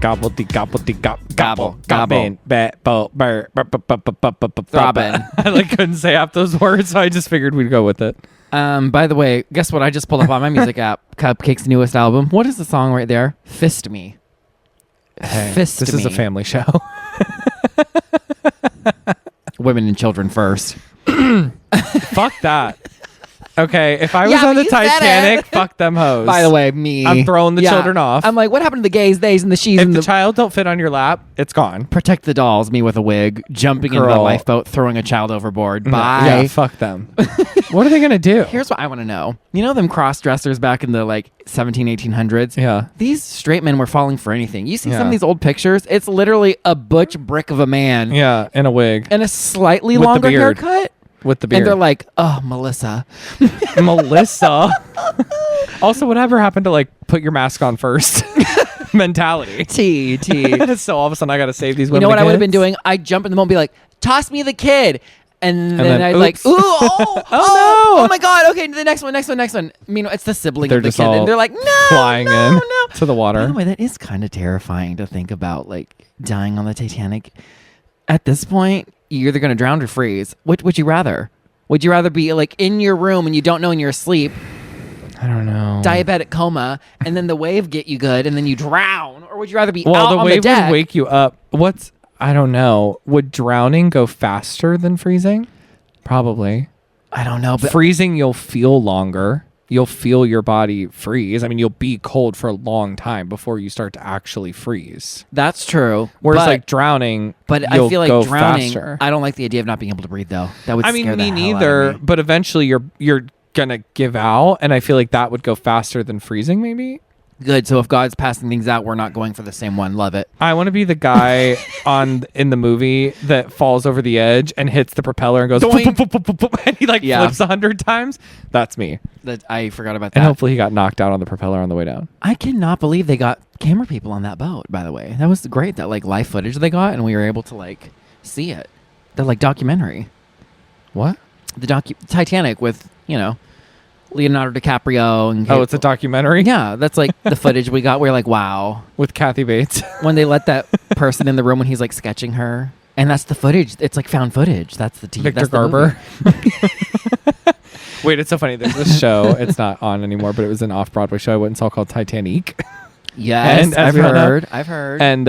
gobble de gobble de gobble Gobble. Robin. I like couldn't say half those words, so I just figured we'd go with it. By the way, guess what? I just pulled up on my music app. Cupcake's newest album. What is the song right there? Fist Me. Hey, Fist this Me. is a family show. Women and children first. Fuck that. Okay, if I was Yeah, on but the you said Titanic, it. fuck them hoes. By the way, me. I'm throwing the children off. I'm like, what happened to the gays, theys, and the she's If and the the child don't fit on your lap, it's gone. protect the dolls, me with a wig, jumping into the Girl. lifeboat, throwing a child overboard. Bye. Yeah, fuck them. What are they gonna do? Here's what I want to know. You know them cross-dressers back in the 1800s? Yeah. These straight men were falling for anything. You see some Yeah. of these old pictures, it's literally a butch brick of a man Yeah, in a wig and a slightly With the longer beard. haircut. with the beard. And they're like, oh, Melissa. Melissa. Also, whatever happened to put your mask on first mentality? T. So all of a sudden, I got to save these You women. know what I would have been kids? doing? I'd jump in the moment and be like, toss me the kid. And then I'd oops. ooh, oh my God. Okay, the next one. Meanwhile, it's the sibling They're of the just kid. all And they're like, no, flying no, in no. to the water. By the way, that is kind of terrifying to think about, dying on the Titanic. At this point, you're either going to drown or freeze. Which would you rather? Would you rather be in your room and you don't know and you're asleep, I don't know. diabetic coma, and then the wave get you good and then you drown? Or would you rather be Well, out the on wave the deck? would wake you up. I don't know. Would drowning go faster than freezing? Probably. I don't know, but Freezing, you'll feel longer. You'll feel your body freeze. I mean, you'll be cold for a long time before you start to actually freeze. that's true. Whereas but, drowning, but I you'll feel like go drowning. faster. I don't like the idea of not being able to breathe though. That would I scare mean, the me hell neither. out of me. But eventually, you're gonna give out, and I feel like that would go faster than freezing. Maybe. Good. So if God's passing things out, we're not going for the same one. Love it. I want to be the guy in the movie that falls over the edge and hits the propeller and goes Doink. and he Yeah. flips 100 times. That's me. I forgot about And that. hopefully he got knocked out on the propeller on the way down. I cannot believe they got camera people on that boat. By the way, that was great. That live footage they got, and we were able to see it. The documentary, What? the Titanic with Leonardo DiCaprio and Oh, it's a documentary? yeah. That's the footage we got. We're like, wow. With Kathy Bates. When they let that person in the room when he's sketching her, and that's the footage. It's found footage. That's the Victor that's the Garber. movie. Wait, it's so funny. There's this show. It's not on anymore, but it was an off-Broadway show I went and saw called Titanic. Yes, And I've Esmeralda. heard. I've heard. And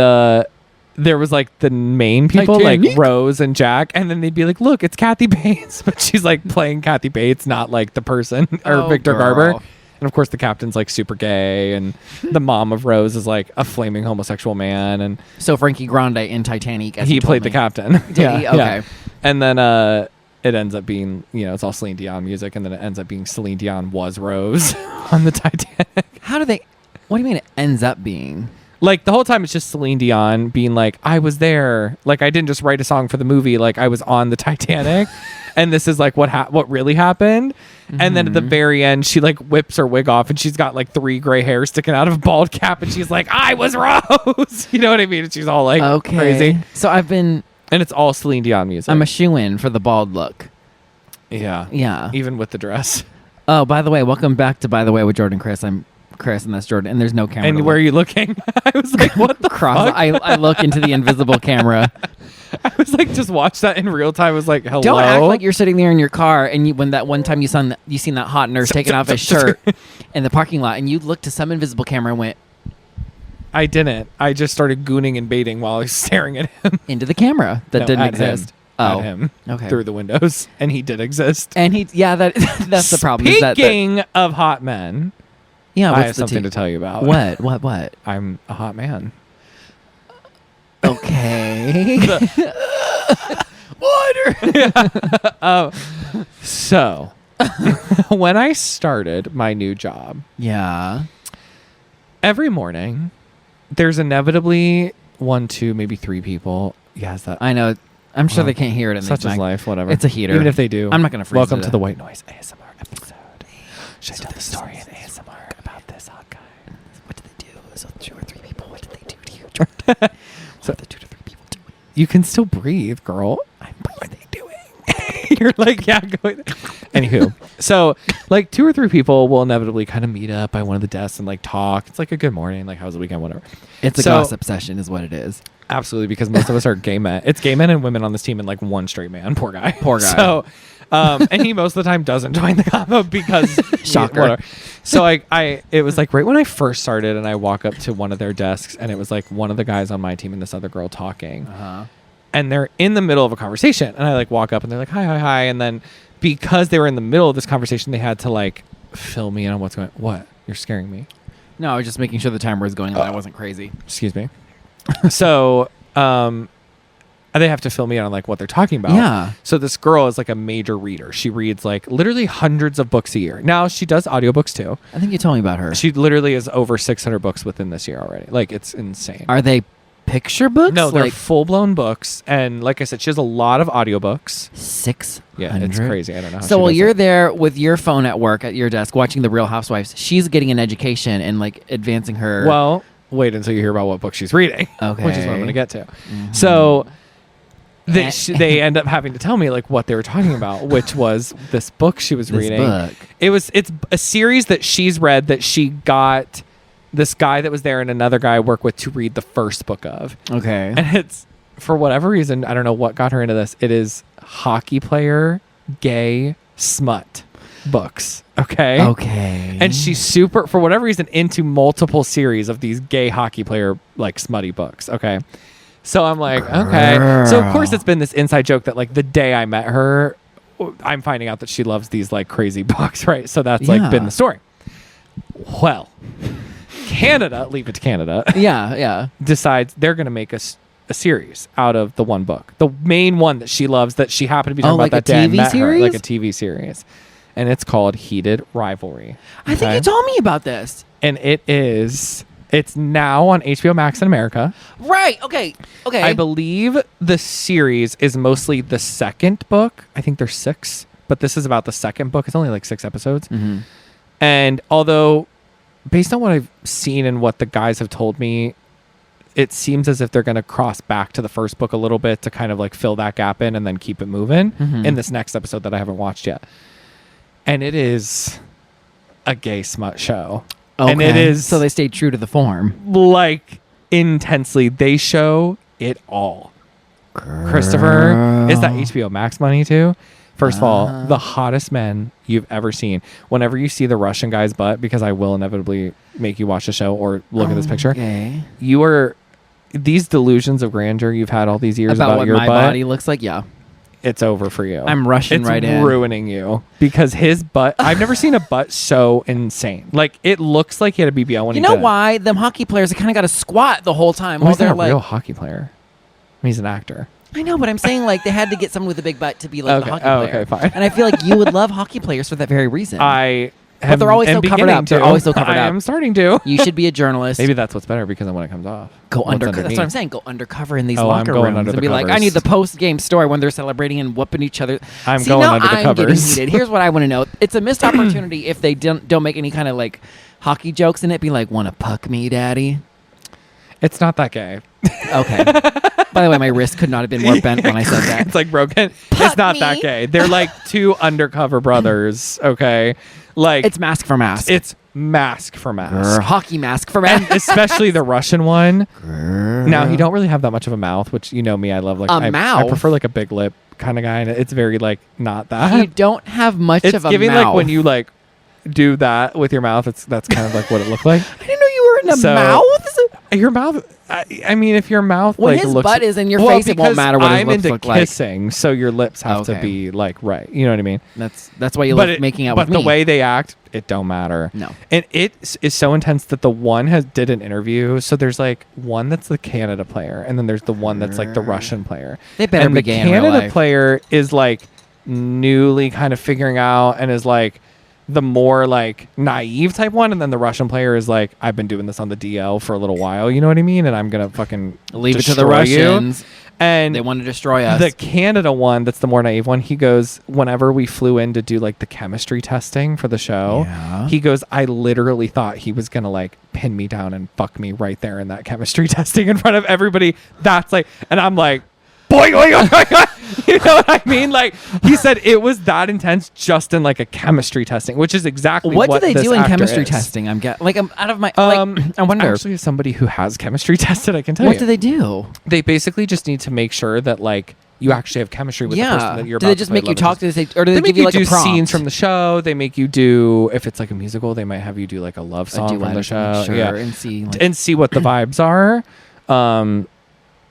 there was the main people Titanic? Rose and Jack, and then they'd be like, look, it's Kathy Bates, but she's playing Kathy Bates, not the person or Oh, Victor girl. Garber. And of course the captain's super gay, and the mom of Rose is a flaming homosexual man, and So Frankie Grande in Titanic, as he you told played the me. captain. Did he? Okay. And then it ends up being, it's all Celine Dion music, and then it ends up being Celine Dion was Rose on the Titanic. How do they? What do you mean it ends up being? The whole time it's just Celine Dion being I was there. I didn't just write a song for the movie. I was on the Titanic. And this is what really happened. Mm-hmm. And then at the very end, she whips her wig off and she's got 3 gray hairs sticking out of a bald cap. And she's like, I was Rose. You know what I mean? And she's all Okay. crazy. So And it's all Celine Dion music. I'm a shoe-in for the bald look. yeah. Yeah. Even with the dress. Oh, by the way, welcome back to By the Way with Jordan and Chris. I'm Chris and that's Jordan. And there's no camera. And to where are look. you looking? I was like, what the Cross. fuck? I look into the invisible camera. I was just watch that in real time. I was like, hello? Don't act like you're sitting there in your car and when that one time you seen that hot nurse taking off his shirt in the parking lot and you looked to some invisible camera and went I didn't. I just started gooning and baiting while I was staring at him. into the camera that No, didn't at exist. At him. Okay. Through the windows. And he did exist. And that's the problem. Is that Speaking of hot men, yeah, I what's have the something tea? to tell you about. What? I'm a hot man. Okay. Water. So, when I started my new job, Yeah. every morning, there's inevitably 1, 2, maybe 3 people. Yes, that. I know. I'm sure Well, they can't hear it in such these is mic- life. Whatever. It's a heater. Even if they do, I'm not gonna freeze Welcome it. to the White Noise ASMR episode. Should I tell the story in ASMR about this hot guy? What did they do? So 2 or 3 people. What did they do to you, Jordan? So What did the 2 to 3 people do? you can still breathe, girl. What are they doing? You're yeah. Go. Anywho, So like 2 or 3 people will inevitably kind of meet up by one of the desks and like talk. It's like a good morning, like how's the weekend, whatever. It's a gossip session is what it is. Absolutely, because most of us are gay men. It's gay men and women on this team and like one straight man. Poor guy. Poor guy. So, and he most of the time doesn't join the convo because Shocker. whatever. So it was like right when I first started, and I walk up to one of their desks, and it was like one of the guys on my team and this other girl talking, and they're in the middle of a conversation, and I like walk up and they're like hi, and then because they were in the middle of this conversation, they had to like fill me in on what's going. What? You're scaring me. No, I was just making sure the timer was going and that I wasn't crazy. Excuse me. So, they have to fill me in on like what they're talking about. Yeah. So this girl is like a major reader. She reads like literally hundreds of books a year. Now she does audiobooks too. I think you told me about her. She literally is over 600 books within this year already. Like it's insane. Are they picture books? No, they're like full blown books. And like I said, she has a lot of audiobooks. 600. Yeah, it's crazy. I don't know how So she while does you're it. there with your phone at work at your desk watching The Real Housewives, she's getting an education and like advancing her. Well, wait until you hear about what book she's reading. Okay. Which is what I'm going to get to. So they end up having to tell me like what they were talking about, which was this book she was reading. Book. It's a series that she's read that she got this guy that was there and another guy I work with to read the first book of. Okay. And it's, for whatever reason, I don't know what got her into this. It is hockey player, gay, smut books. Okay. Okay. And she's for whatever reason, into multiple series of these gay hockey player, like smutty books. Okay. So I'm like, okay. So of course it's been this inside joke that like the day I met her, I'm finding out that she loves these like crazy books, right? So that's like been the story. Well, Canada, leave it to Canada. Yeah. Decides they're going to make a series out of the one book. The main one that she loves that she happened to be talking like about that a day I TV met her, series? like a TV series. And it's called Heated Rivalry. I think you told me about this. And it's now on HBO Max in America. Right. Okay. I believe the series is mostly the second book. I think there's 6, but this is about the second book. It's only like 6 episodes. Mm-hmm. And although based on what I've seen and what the guys have told me, it seems as if they're going to cross back to the first book a little bit to kind of like fill that gap in and then keep it moving in this next episode that I haven't watched yet. And it is a gay smut show. Okay. And it is so they stayed true to the form. like intensely. They show it all. Girl. Christopher, is that HBO Max money too? First of all, the hottest men you've ever seen. Whenever you see the Russian guy's butt, because I will inevitably make you watch the show or look at this picture, you are these delusions of grandeur you've had all these years about what your my butt. body looks like. Yeah, it's over for you. I'm rushing it's right in. ruining you because his butt. I've never seen a butt so insane. Like it looks like he had a BBL when you he know did it. why them hockey players kind of got to squat the whole time Well, while he's not they're a like real hockey player. He's an actor. I know, but I'm saying like they had to get someone with a big butt to be like the Okay. hockey Oh, player. okay, fine. And I feel like you would love hockey players for that very reason. But they're always so covered up. They're always so covered I up. am starting to. You should be a journalist. Maybe that's what's better because then when it comes off, Go what's undercover. That's underneath. what I'm saying. Go undercover in these Oh, I'm locker going rooms under and the be like, I covers. need the post-game story when they're celebrating and whooping each other. I'm See, going now under the I'm covers. getting heated. Here's what I want to know. It's a missed opportunity if they don't make any kind of like hockey jokes in it. Be like, want to puck me, daddy? It's not that gay. Okay. By the way, my wrist could not have been more bent when I said that. It's like broken. Puck It's not me. that gay. They're like 2 undercover brothers. Okay, like It's mask for mask. It's mask for mask. Hockey mask for mask. Especially the Russian one. Now he don't really have that much of a mouth, which you know me, I love. Like I mouth? prefer like a big lip kind of guy, and it's very like not that. You don't have much It's of a giving mouth. like when you like do that with your mouth. That's kind of like what it looked like. I didn't know you were in a So- mouth. Your mouth. I mean, if your mouth When like his looks, butt is in your well, face, it won't because matter what his I'm lips into look like. kissing, so your lips have to Okay. be like right. You know what I mean? That's why you But love making out but with me. the way they act, it don't matter. No. And it is so intense that the one did an interview. So there's like one that's the Canada player, and then there's the one that's like the Russian player. They better and be the gay in real Canada life. player is like newly kind of figuring out and is like the more like naive type one, and then the Russian player is like, I've been doing this on the DL for a little while, you know what I mean? And I'm gonna fucking Leave it to the destroy you. Russians. And They want to destroy us. the Canada one, that's the more naive one, he goes, whenever we flew in to do like the chemistry testing for the show, Yeah. he goes, I literally thought he was gonna like pin me down and fuck me right there in that chemistry testing in front of everybody. That's like, and I'm like, boy, boy, boy. You know what I mean? Like, he said it was that intense just in like a chemistry testing, which is exactly What do they this do in actor chemistry is. testing? I'm out of my. I wonder. Actually, as somebody who has chemistry tested, I can tell What you. do they do? They basically just need to make sure that like you actually have chemistry with the person that you're Do about they to just play make you love talk interest. to this, or do they They give make you like do a prompt? scenes from the show. They make you do, if it's like a musical, they might have you do like a love song duet from the or something, show. sure, Yeah. and see what the vibes are.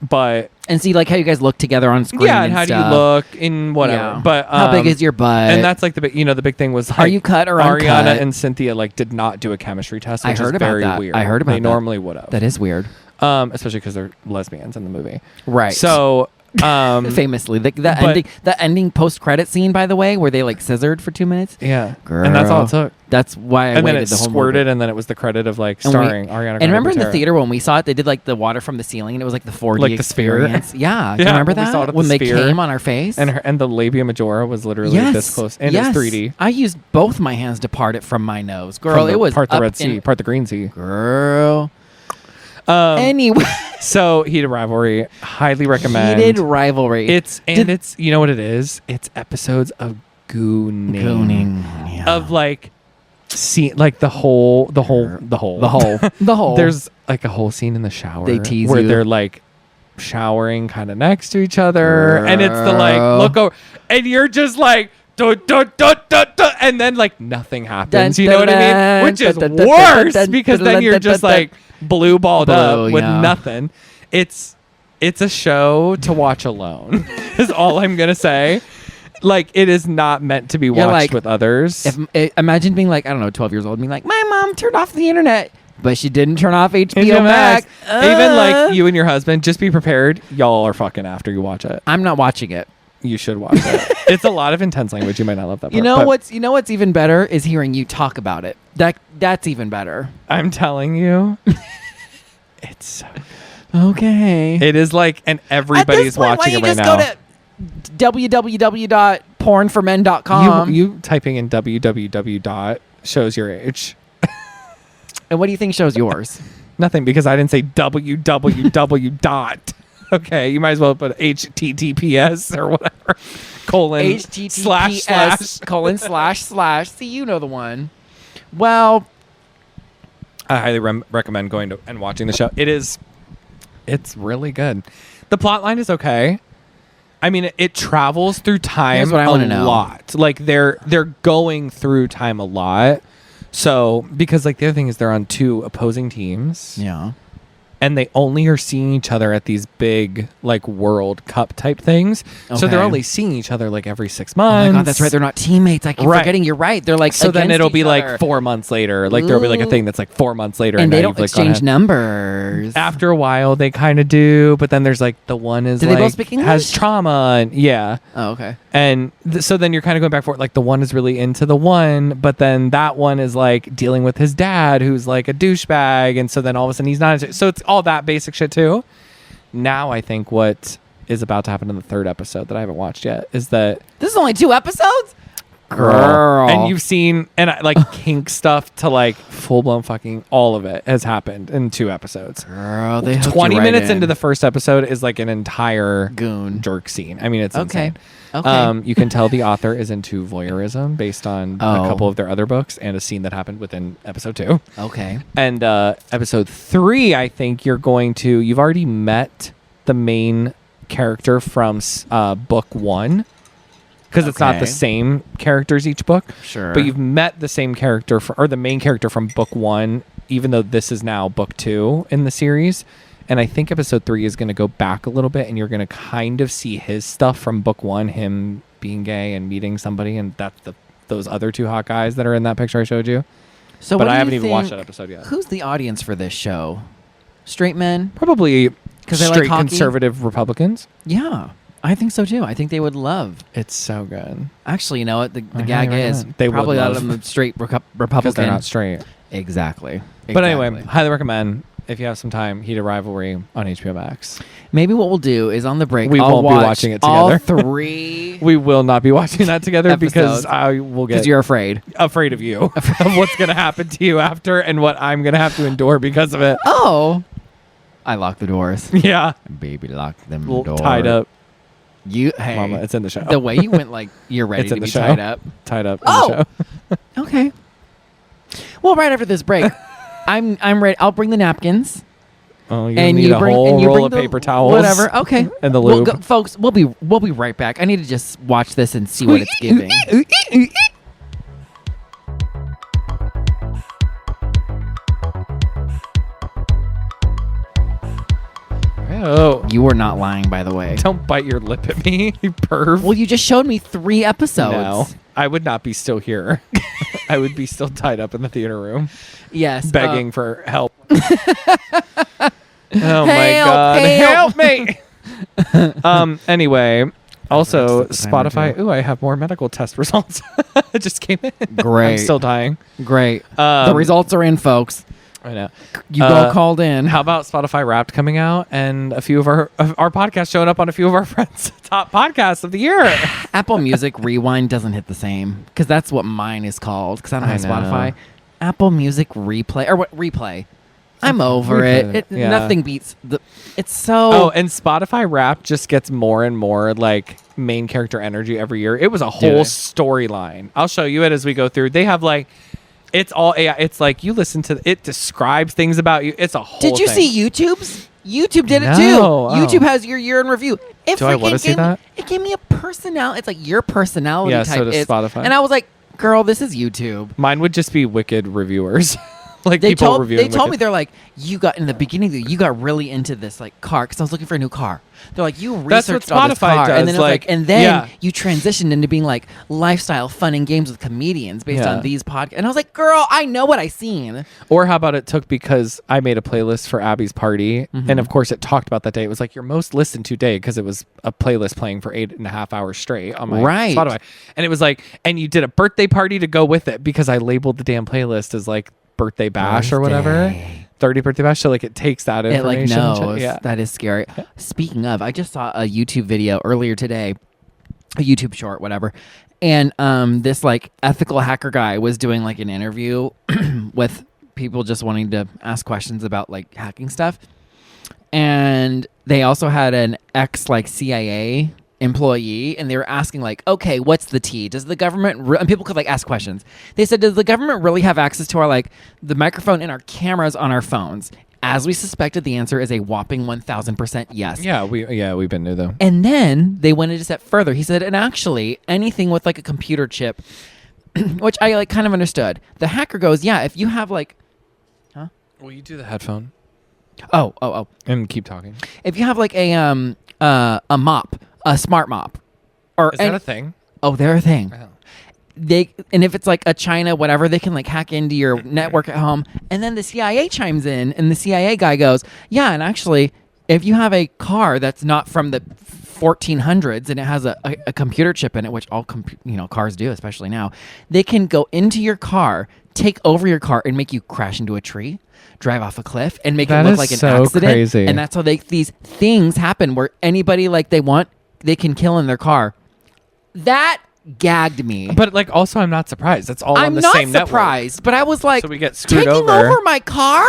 But and see like how you guys look together on screen. yeah, and how stuff. do you look in whatever. Yeah. But how big is your butt? and that's like the big, the big thing was like, Are you cut or Ariana uncut? and Cynthia like did not do a chemistry test, I which heard is about very that. weird. I heard about they that. normally would have. That is weird. Especially because they're lesbians in the movie. Right. So famously, the ending post credit scene, by the way, where they like scissored for 2 minutes. yeah, and that's all it took. That's why I And then waited it the whole squirted, movie. and then it was the credit of like And starring Ariana Grande. And remember in the Botero. theater when we saw it, they did like the water from the ceiling, and it was like the 4D Like the sphere. experience. Yeah, do Yeah, you remember when we that saw it at when the they sphere. came on our face? and the labia majora was literally yes, this close, and yes. it's 3D. I used both my hands to part it from my nose, girl. From It was part the up Red Sea, in- part the Green Sea. girl. Anyway, Anyway, so Heated Rivalry, highly recommend. heated rivalry. It's you know what it is? It's episodes of gooning. yeah. Of like like the whole. the whole. There's like a whole scene in the shower They tease where you. they're like showering kind of next to each other, and it's the like Girl. look over, and you're just like dun, dun, dun, dun, dun, and then like nothing happens. You know what I mean? Which is worse because then you're just like blue balled up with yeah. nothing. It's a show to watch alone. Is all I'm gonna say. Like, it is not meant to be watched like, with others. Imagine being like, I don't know, 12 years old, being like, my mom turned off the internet, but she didn't turn off HBO HBO Max. Even like you and your husband, just be prepared. Y'all are fucking after you watch it. I'm not watching it. You should watch it. It's a lot of intense language. You might not love that part. You know but what's even better is hearing you talk about it. That's even better. I'm telling you, it's so Okay. It is like, and everybody's watching it right now. Go to www.pornformen.com. You typing in www. shows your age. And what do you think shows yours? Nothing, because I didn't say www. Okay, you might as well put https or whatever. Colon https:// See, you know the one. Well, I highly recommend going to and watching the show. It's really good. The plot line is okay. I mean, it travels through time Here's what I wanna a know. lot. Like they're going through time a lot. So because like the other thing is they're on two opposing teams. yeah. And they only are seeing each other at these big like World Cup type things. So they're Okay. only seeing each other like every 6 Oh months. my god, that's right. They're not teammates. I keep Right. forgetting. You're right. They're like So then against it'll be each like other. 4 months later. Like there'll be like a thing that's like 4 months later, and now they don't you've, like, gone exchange ahead. numbers. After a while, they kind of do, but then there's like the one is Do like they both speak English? has trauma, and yeah, Oh, okay. and so then you're kind of going back for it. Like the one is really into the one, but then that one is like dealing with his dad, who's like a douchebag, and so then all of a sudden he's not. So it's all that basic shit too. Now I think what is about to happen in the third episode that I haven't watched yet is that This is only 2 episodes? and you've seen and like kink stuff to like full blown fucking all of it has happened in 2 episodes. Girl, they hooked you 20 right minutes in. into the first episode is like an entire Goon. jerk scene. I mean, it's Okay. insane. Okay. You can tell the author is into voyeurism based on a Oh. couple of their other books and a scene that happened within episode 2. Okay. And episode 3, I think you've already met the main character from book 1. Because it's not the Okay. same characters each book. Sure. But you've met the same character or the main character from book 1, even though this is now book 2 in the series. And I think episode 3 is going to go back a little bit, and you're going to kind of see his stuff from book 1, him being gay and meeting somebody, and that's those other 2 hot guys that are in that picture I showed you. So But what do I you haven't even watched think- that episode yet. Who's the audience for this show? Straight men? Probably 'Cause they like straight hockey? conservative Republicans. Yeah. I think so too. I think they would love. It's so good. Actually, you know what? The I gag highly is recommend. They would probably a lot love. of them straight Because Republican. they're not straight. Exactly. But anyway, Exactly. highly recommend. If you have some time, Heated Rivalry on HBO Max. Maybe what we'll do is on the break, We I'll won't be watch watching it all together. 3 We will not be watching that together because Episodes. I will get because you're afraid. afraid of you, of what's going to happen to you after and what I'm going to have to endure because of it. Oh. I locked the doors. Yeah. Baby, lock them Little doors. tied up. Hey, Mama, it's in the show. The way you went, like you're ready It's to in the be show. tied up. Tied up in Oh! the show. Okay. Well, right after this break, I'm ready. I'll bring the napkins. Oh, you're gonna need a whole roll of paper towels. Whatever. Okay. And the lube. Folks, we'll be right back. I need to just watch this and see what it's giving. Oh, You were not lying, by the way. don't bite your lip at me, you perv. Well, you just showed me 3 episodes. No, I would not be still here. I would be still tied up in the theater room, Yes. begging for help. Oh my Help, God, help. help me! Anyway, also At the timer, Spotify. too. Ooh, I have more medical test results. It just came in. Great. I'm still dying. Great. The results are in, folks. I know. You all called in. How about Spotify Wrapped coming out and a few of our podcasts showing up on a few of our friends' top podcasts of the year? Apple Music Rewind doesn't hit the same because that's what mine is called because I don't have I know. Spotify. Apple Music Replay or what? Replay. I'm over Replay. it. Yeah. Nothing beats the. It's so. Oh, and Spotify Wrapped just gets more and more like main character energy every year. It was a whole storyline. I'll show you it as we go through. They have like. It's all AI. It's like you listen to it describes things about you. It's a whole Did you thing. see YouTube's? YouTube did it No. too. Oh. YouTube has your year in review. It Do I wanna freaking see gave me- that? It gave me a personality. It's like your personality Yeah, type so does is. Spotify. And I was like, girl, this is YouTube. Mine would just be Wicked reviewers. Like They people told reviewing me Wicked. they're like you got in the beginning you got really into this like car because I was looking for a new car. They're like you That's what researched all this Spotify car does, and then it was like, and then yeah. you transitioned into being like lifestyle fun and games with comedians based Yeah. on these podcasts. And I was like, girl, I know what I seen. Or how about it took because I made a playlist for Abby's party, and of course it talked about that day. It was like your most listened to day because it was a playlist playing for 8.5 hours straight on my Right. Spotify, and it was like, and you did a birthday party to go with it because I labeled the damn playlist as like birthday bash or whatever, 30 birthday bash. So like it takes that It information. like knows. Yeah. That is scary. Speaking of, I just saw a YouTube video earlier today, a YouTube short, whatever. And this like ethical hacker guy was doing like an interview with people just wanting to ask questions about like hacking stuff. And they also had an ex like CIA employee and they were asking like, okay, what's the T? Does the government and people could like ask questions. They said, does the government really have access to our like the microphone and our cameras on our phones? As we suspected, the answer is a whopping 1,000% yes. We've been new though. And then they went a step further. He said, and actually anything with like a computer chip, which I like kind of understood. The hacker goes, yeah, if you have like, Will you do the headphone oh, and keep talking? if you have like a mop, a smart mop, or Is that a thing? oh, they're a thing. Oh. And if it's like a China whatever, they can like hack into your network at home. And then the CIA chimes in, and the CIA guy goes, yeah, and actually, if you have a car that's not from the 1400s and it has a computer chip in it, which all cars do, especially now, they can go into your car, take over your car, and make you crash into a tree, drive off a cliff, and make That it look is like an so accident. crazy. And that's how these things happen, where anybody like they can kill in their car. That gagged me. But like, also, I'm not surprised. That's all on I'm the not same network. surprised, but I was like, So we get screwed taking over my car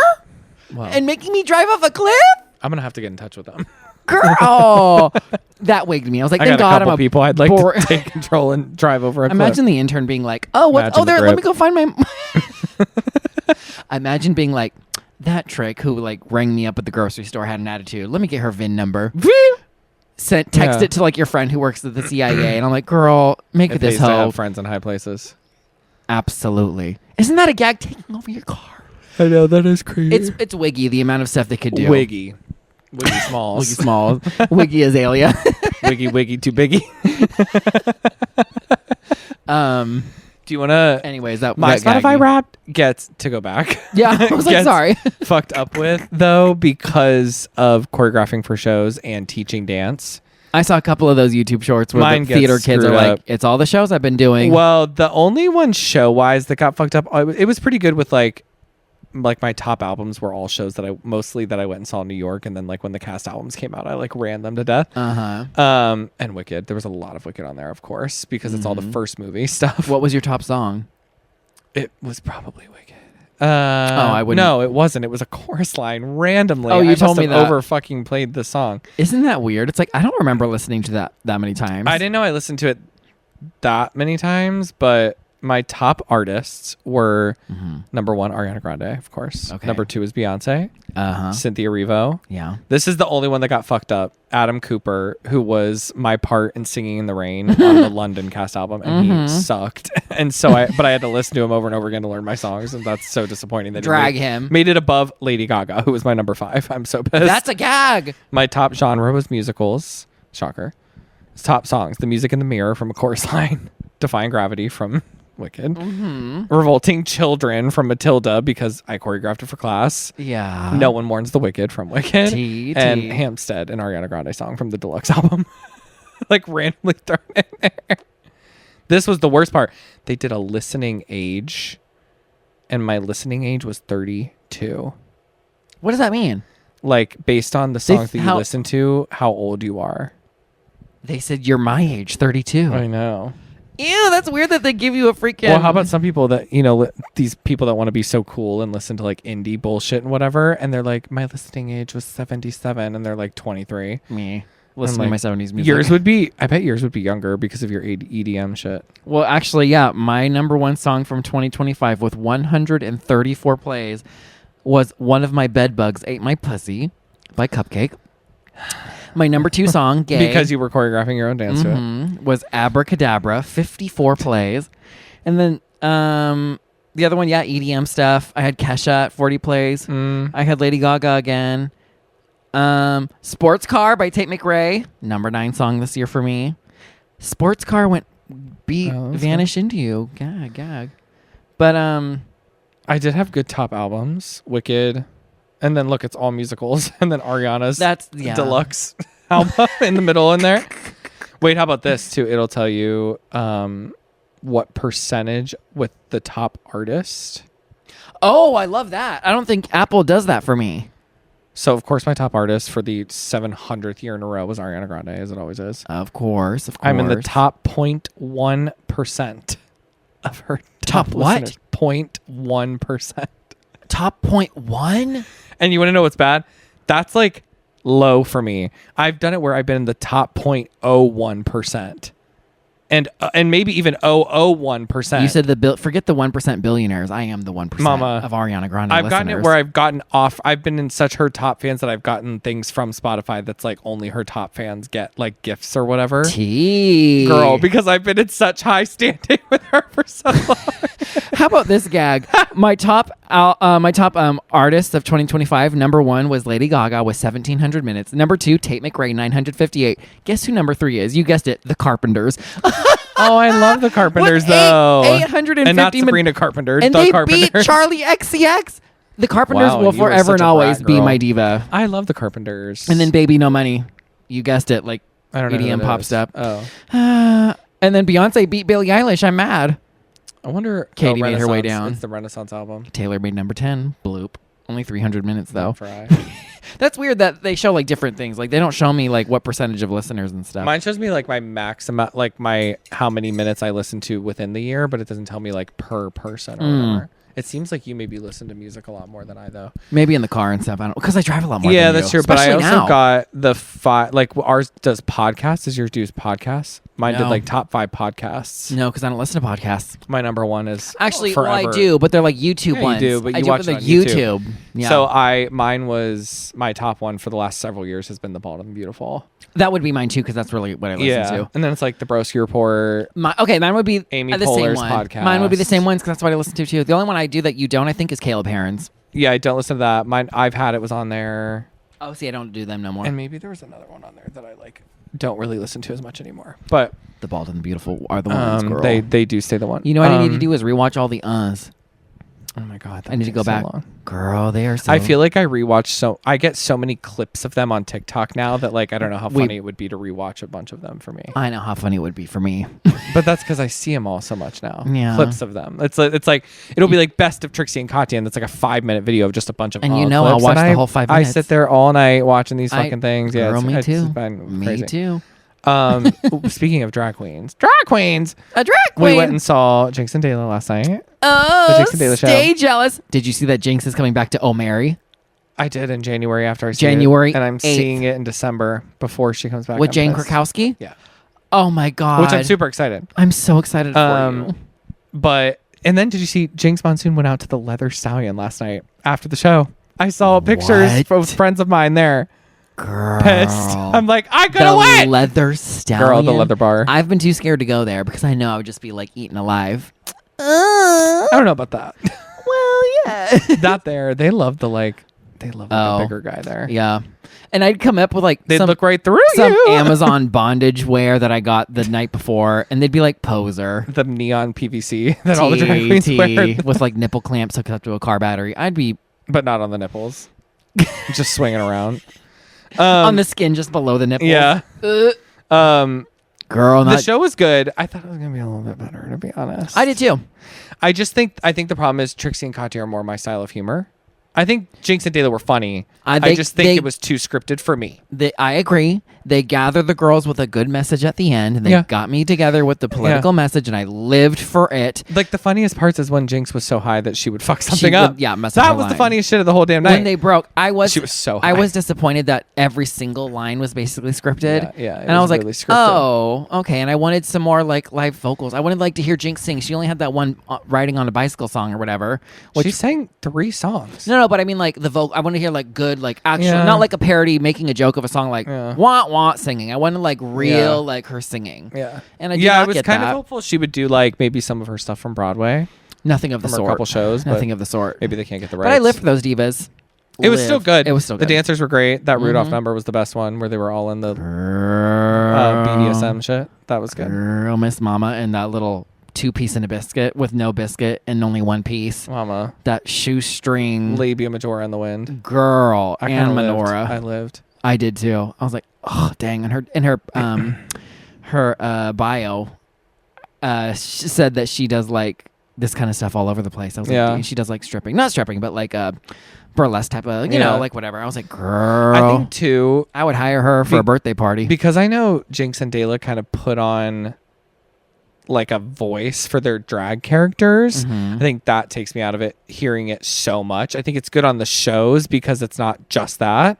Well, and making me drive off a cliff? I'm gonna have to get in touch with them. Girl, that wigged me. I was like, I thank got a God couple I'm a people I'd like bore- to take control and drive over a Imagine cliff. the intern being like, oh, what? Imagine Oh, the there. Let me grip. go find my. Imagine being like that trick who like rang me up at the grocery store, had an attitude. Let me get her VIN number. Text Yeah. it to like your friend who works at the CIA, and I'm like, girl, make It it this pays to hoe. have friends in high places. Absolutely. Isn't that a gag taking over your car? I know, that is crazy. It's Wiggy, the amount of stuff they could do. Wiggy Smalls. Wiggy Small. Wiggy Azalea. Wiggy too biggy. Do you want to? Anyways, that My that gagged Spotify me. Wrapped gets to go back. Yeah, I was like, Gets sorry. fucked up with though because of choreographing for shows and teaching dance. I saw a couple of those YouTube shorts where Mine the gets theater kids are screwed like, up. it's all the shows I've been doing. Well, the only one show wise that got fucked up, it was pretty good with like my top albums were all shows that I went and saw in New York, and then like when the cast albums came out, I like ran them to death. And Wicked, there was a lot of Wicked on there, of course, because it's all the first movie stuff. What was your top song? It was probably Wicked. I wouldn't. No, it wasn't. It was a chorus line randomly. Oh, you I told must me have that. over fucking played the song. Isn't that weird? It's like I don't remember listening to that many times. I didn't know I listened to it that many times, but my top artists were number 1, Ariana Grande, of course. Okay. Number 2 is Beyonce. Cynthia Erivo. Yeah. This is the only one that got fucked up. Adam Cooper, who was my part in Singing in the Rain on the London cast album, and he sucked. And so I had to listen to him over and over again to learn my songs, and that's so disappointing. That him. Made it above Lady Gaga, who was my number 5. I'm so pissed. That's a gag. My top genre was musicals. Shocker. Top songs: The Music in the Mirror from A Chorus Line, Defying Gravity from Wicked, Revolting Children from Matilda because I choreographed it for class. Yeah. No One Mourns the Wicked from Wicked. T. And Hampstead, an Ariana Grande song from the deluxe album. Like randomly thrown in there. This was the worst part. They did a listening age, and my listening age was 32. What does that mean? Like, based on the songs that you listen to, how old you are. They said you're my age, 32. I know. Ew, that's weird that they give you a freaking... Well, how about some people that, these people that want to be so cool and listen to like indie bullshit and whatever, and they're like, my listening age was 77, and they're like 23. Me. Listen to my 70s music. I bet yours would be younger because of your EDM shit. Well, actually, yeah, my number 1 song from 2025 with 134 plays was One of My Bedbugs Ate My Pussy by Cupcake. My number 2 song, Gay. Because you were choreographing your own dance to it. Was Abracadabra, 54 plays. And then the other one, EDM stuff. I had Kesha at 40 plays. I had Lady Gaga again. Sports Car by Tate McRae, number 9 song this year for me. Sports Car went Vanish good. Into You. Gag. But I did have good top albums. Wicked. And then look, it's all musicals. And then Ariana's deluxe album in the middle in there. Wait, how about this too? It'll tell you what percentage with the top artist. Oh, I love that. I don't think Apple does that for me. So, of course, my top artist for the 700th year in a row was Ariana Grande, as it always is. Of course. I'm in the top 0.1% of her top listeners. 0.1%. Top 0.1? And you want to know what's bad? That's like low for me. I've done it where I've been in the top 0.01%. And maybe even 0.001%. You said forget the 1% billionaires. I am the 1% Mama, of Ariana Grande I've listeners. gotten it where I've gotten off. I've been in such her top fans that I've gotten things from Spotify that's like only her top fans get, like gifts or whatever. Girl, because I've been in such high standing with her for so long. How about this gag? My top artists of 2025, number 1 was Lady Gaga with 1,700 minutes. Number 2, Tate McRae, 958. Guess who number 3 is? You guessed it, The Carpenters. Oh, I love The Carpenters, though. 850 and not Sabrina Carpenter. And they beat Charlie XCX. The Carpenters will forever and always be my diva. I love The Carpenters. And then Baby No Money. You guessed it, like I don't know EDM pop stuff. Oh. And then Beyonce beat Billie Eilish. I'm mad. I wonder. Katie made her way down. It's the Renaissance album. Taylor made number 10. Bloop. Only 300 minutes though. Fry. That's weird that they show like different things. Like they don't show me like what percentage of listeners and stuff. Mine shows me like my max amount, like my how many minutes I listen to within the year, but it doesn't tell me like per person or whatever. It seems like you maybe listen to music a lot more than I though. Maybe in the car and stuff. I don't because I drive a lot more. Yeah, than that's you, true. But I also now. got the like ours does podcasts. Does yours do podcasts? Mine did like top 5 podcasts. No, because I don't listen to podcasts. My number 1 is actually. Forever. Well, I do, but they're like YouTube ones. You do, but you watch it on YouTube. Yeah. So mine was my top 1 for the last several years has been The Bald and the Beautiful. That would be mine too, because that's really what I listen to. And then it's like the Broski Report. Mine would be Amy the Poehler's same one. podcast. Mine would be the same ones because that's what I listen to too. The only one I do that you don't, I think, is Caleb Herron's. Yeah, I don't listen to that. Mine, I've Had It was on there. Oh, see, I don't do them no more. And maybe there was another one on there that I like don't really listen to as much anymore. But The Bald and the Beautiful are the ones, girl. They do stay the one. You know what I need to do is rewatch all the uhs. Oh my God. I need to go back. Long. Girl, they are so... I feel like I get so many clips of them on TikTok now that like I don't know how funny it would be to rewatch a bunch of them for me. I know how funny it would be for me. But that's because I see them all so much now. Yeah. Clips of them. It's like it'll be like best of Trixie and Katya, and it's like a 5-minute video of just a bunch of and clips. I'll watch the whole 5 minutes. I sit there all night watching these fucking things. Yeah, girl, me too. It's been me crazy. too. Speaking of drag queens, A drag queen. we went and saw Jinx and Dela last night. Oh, the Jinx and Dela show. stay jealous. Did you see that Jinx is coming back to O'Mary? I did in January after I see January it, and I'm 8th. seeing it in December before she comes back. With I'm Jane pissed. Krakowski? Yeah. Oh my God. Which I'm super excited. I'm so excited for you. But and then did you see Jinx Monsoon went out to the Leather Stallion last night after the show? I saw pictures What? from friends of mine there. Girl. Pissed. I'm like, I could The have went. Leather Stallion. Girl, the leather bar. I've been too scared to go there because I know I would just be like eaten alive. I don't know about that. Well, yeah. Not there. They love a bigger guy there. Yeah. And I'd come up with like They'd some, look right through some you. Amazon bondage wear that I got the night before, and they'd be like poser. The neon PVC that all the drag queens TT, wear. with like nipple clamps hooked up to a car battery. I'd be But not on the nipples. Just swinging around. on the skin just below the nipples. Yeah. Girl, The not, show was good. I thought it was going to be a little bit better, to be honest. I did too. I think the problem is Trixie and Katya are more my style of humor. I think Jinx and Dela were funny. I just think it was too scripted for me. I agree. They gathered the girls with a good message at the end, and they got me together with the political message, and I lived for it. Like the funniest parts is when Jinx was so high that she would fuck something up. Mess up that her was the line. funniest shit of the whole damn night. When they broke, she was so high. I was disappointed that every single line was basically scripted. Yeah, it and I was was like, really scripted. oh, okay. And I wanted some more like live vocals. I wanted like to hear Jinx sing. She only had that one riding on a bicycle song or whatever. She sang 3 songs. No, but I mean like the vocal. I want to hear like good, like actual, Yeah. not like a parody making a joke of a song like wah wah singing. I wanted like real like her singing. Yeah, and I did not was get kind that. of hopeful she would do like maybe some of her stuff from Broadway. Nothing of the from her sort. couple shows. but Nothing of the sort. Maybe they can't get the rights. But I lived for those divas. It was still good. It was still good. The dancers were great. That Rudolph number was the best one, where they were all in the Girl. BDSM shit. That was good. Girl, Miss Mama, and that little 2-piece and a biscuit with no biscuit and only 1 piece. Mama. That shoestring. Labia Majora in the wind. Girl. I And kinda lived. Menorah. I lived. I did too. I was like, oh dang. And her her bio she said that she does like this kind of stuff all over the place. I was like, dang, she does like stripping. Not stripping, but like burlesque type of, you know, like whatever. I was like, girl. I think too, I would hire her for a birthday party. because I know Jinx and Dela kind of put on like a voice for their drag characters. I think that takes me out of it hearing it so much. I think it's good on the shows because it's not just that.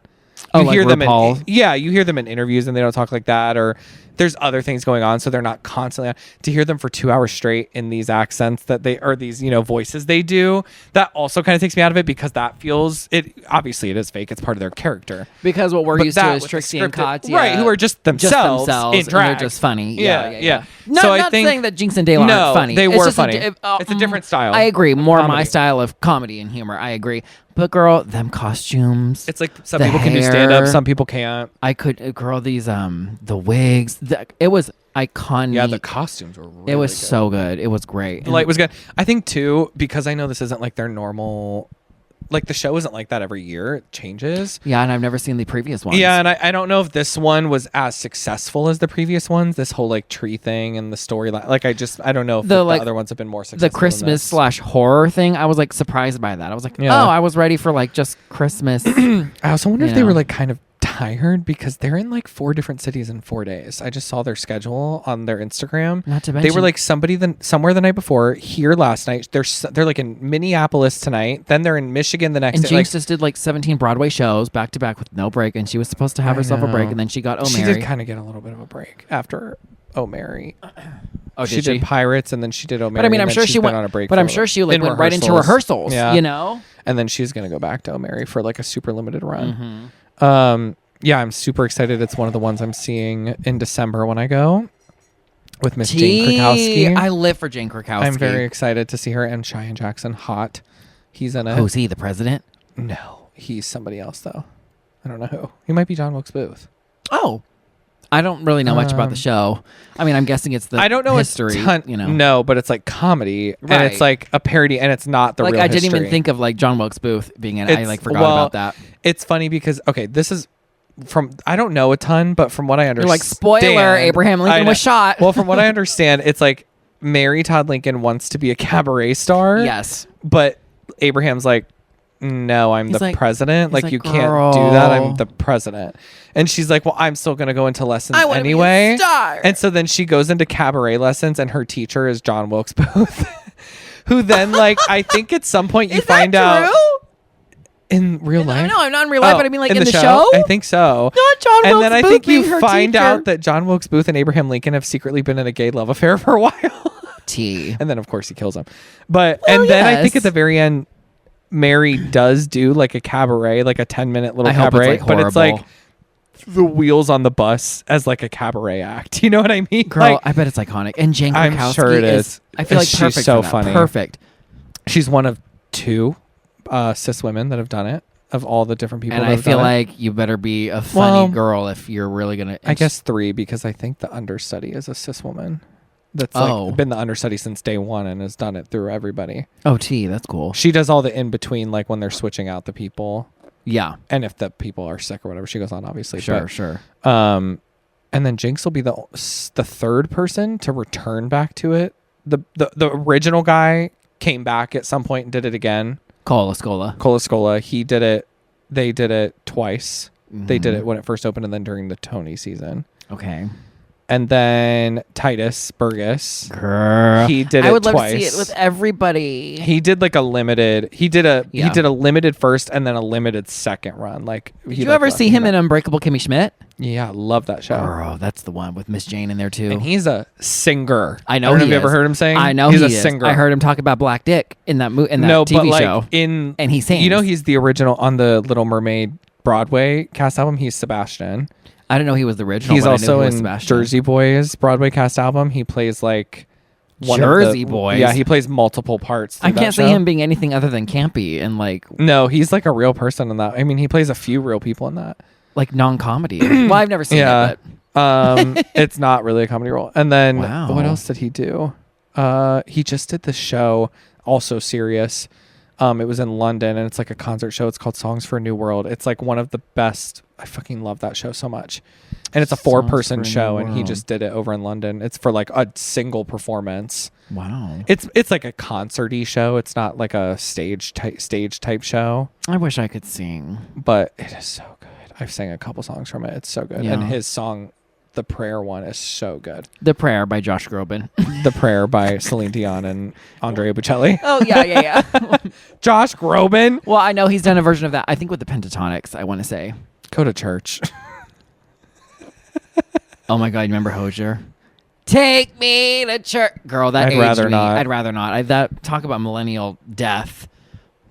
Oh, You like hear them RuPaul? you hear them in interviews and they don't talk like that, or there's other things going on, so they're not constantly to hear them for 2 hours straight in these accents that they or these voices they do. That also kind of takes me out of it because that feels it. Obviously, it is fake. It's part of their character. Because what we're But used to that is with the Trixie and scripted- Katya, right? Who are just themselves, in and drag. they're just funny. Yeah. Not, So I not think- saying that Jinx and Dela No, aren't funny. they It's were just funny. It's a different style I agree. of More my comedy. style of comedy and humor. I agree. But girl, them costumes. It's like some the people can do stand up, hair. some people can't. I could, girl, these the wigs. It was iconic. Yeah, the costumes were really it was good. so good. It was great. The light was good. I think too, because I know this isn't like their normal, like the show isn't like that every year. It changes. Yeah, and I've never seen the previous ones. Yeah, and I don't know if this one was as successful as the previous ones. This whole like tree thing and the storyline. Like I don't know if the other ones have been more successful. The Christmas / horror thing, I was like surprised by that. I was like, oh, I was ready for like just Christmas. I also wonder if they know. were like kind of tired because they're in like 4 different cities in 4 days. I just saw their schedule on their Instagram. Not to They mention, were like somewhere the night before, here last night. They're like in Minneapolis tonight. Then they're in Michigan the next and day. Jinx Like, just did like 17 Broadway shows back to back with no break, and she was supposed to have I herself a break, know. and then she got she O'Mary. did kind of get a little bit of a break after O'Mary. Oh, she did Pirates and then she did O'Mary. But I mean, I'm and sure then she she's been went on a break. But for I'm a sure she little- like in went right into rehearsals. Yeah. You know. And then she's gonna go back to O'Mary for like a super limited run. Mm-hmm. Yeah, I'm super excited. It's one of the ones I'm seeing in December when I go with Miss Jane Krakowski. I live for Jane Krakowski. I'm very excited to see her and Cheyenne Jackson hot. He's in it. Who's he? The president? No, he's somebody else though. I don't know who. He might be John Wilkes Booth. Oh. I don't really know much about the show. I mean, I'm guessing it's the I don't know history. a ton, you know, no, but it's like comedy and Right. it's like a parody and it's not the like real I didn't even history. think of like John Wilkes Booth being in it. I It's- like forgot well, about that. It's funny because this is from I don't know a ton, but from what I You're understand, like, spoiler, Abraham I Lincoln know. was shot. Well, from what I understand, it's like Mary Todd Lincoln wants to be a cabaret star. Yes. But Abraham's like, no, I'm He's the like- president. he's Like, you like, can't do that. I'm "Girl." the president. And she's like, well, I'm still going to go into lessons I wanna be a anyway. star. And so then she goes into cabaret lessons, and her teacher is John Wilkes Booth, who then, like, I think at some point you Is find that out true? in real life. No, I'm not in real life, but I mean, like, in the show? I think so. Not John And Wilkes then I Booth think being you her find teacher. out that John Wilkes Booth and Abraham Lincoln have secretly been in a gay love affair for a while. T. And then, of course, he kills him. But, Well, and then I think yes. at the very end, Mary does do like a cabaret, like a 10-minute little I hope it's, cabaret, like, but it's like horrible. the wheels on the bus as like a cabaret act. You know what I mean? Girl, Like, I bet it's iconic. And Jane I'm Krakowski sure it is. I feel like She's perfect so for that. funny. Perfect. she's one of 2 cis women that have done it, of all the different people. And that I have feel done it. like you better be a funny Well, girl if you're really gonna. I guess 3, because I think the understudy is a cis woman that's like been the understudy since day one and has done it through everybody. Oh, T. That's cool. She does all the in between, like when they're switching out the people, Yeah. and if the people are sick or whatever, she goes on, obviously. Sure. Sure. And then Jinx will be the 3rd person to return back to it. The original guy came back at some point and did it again. Cola Scola. Cola Scola, he did it. They did it twice. They did Mhm. it when it first opened, and then during the Tony season. Okay. And then Titus Burgess, Girl. he did it I would love twice. to see it with everybody. He did like a limited. He did a Yeah. limited first and then a limited second run. Like, Did you ever see him in Unbreakable Kimmy Schmidt? Yeah, love that show. Girl, that's the one with Miss Jane in there too. And he's a singer. I know I don't know he if you ever is. heard him sing. I know he's he a is. singer. I heard him talk about Black Dick in that in that no, TV but like show. in And he sings. You know, he's the original on the Little Mermaid Broadway cast album. He's Sebastian. I didn't know he was the original. He's but also I knew he was in Sebastian. Jersey Boys Broadway cast album. He plays like one Jersey of the, Boys? Yeah, he plays multiple parts. I through can't that see show. him being anything other than campy and like No, he's like a real person in that. I mean, he plays a few real people in that. non-comedy. Well, I've never seen Yeah. it, but It's not really a comedy role. And then Wow. what else did he do? He just did the show, also serious. It was in London, and it's like a concert show. It's called Songs for a New World. It's like one of the best. I fucking love that show so much. And it's a Songs for 4-person a New show, and he World. just did it over in London. It's for like a single performance. wow. It's like a concert-y show. It's not like a stage type show, I wish I could sing. but it is so good. I've sang a couple songs from it. It's so good. Yeah. And his song, the prayer one, is so good. The Prayer by Josh Groban. The Prayer by Celine Dion and Andrea Bocelli. Oh, yeah. Josh Groban. Well, I know he's done a version of that. I think with the Pentatonics, I want to say. Go to church. Oh my God, you remember Hozier? Take me to church. Girl, that I'd aged rather me. not. I'd rather not. That talk about millennial death.